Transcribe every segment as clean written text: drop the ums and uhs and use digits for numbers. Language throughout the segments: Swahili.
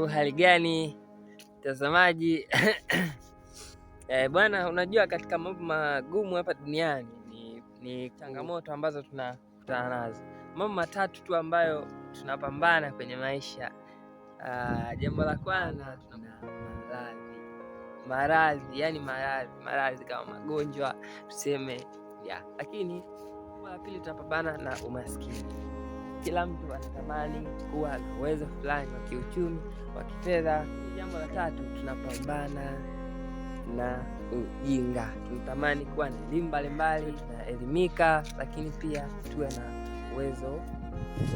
Hali gani mtazamaji? Bwana, unajua katika mambo magumu hapa duniani ni changamoto ambazo tunakutana nazo. Mambo matatu tu ambayo tunapambana kwenye maisha. Jambo la kwanza tuna maradhi, yani maradhi kama magonjwa tuseme lakini la pili tunapambana na umaskini. Kila mtu anatamani kuwa na uwezo fulani wa kiuchumi, wa kifedha. Jambo la tatu tunapambana na ujinga. Tunatamani kuwa na elimu mbalimbali na elimika, lakini pia tuwe na uwezo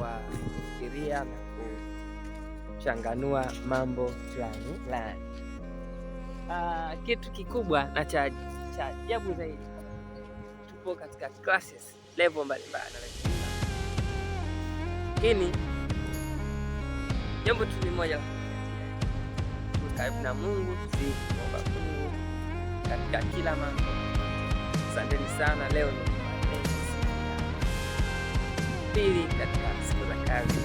wa kufikiria na kuchanganua mambo fulani. Kitu kikubwa na cha ajabu zaidi, tupo katika classes level mbalimbali, lakini jambo tu ni moja, karibu na Mungu, tuomba Mungu katika kila mambo. Asanteni sana. Leo ni pili katika siku za kazi.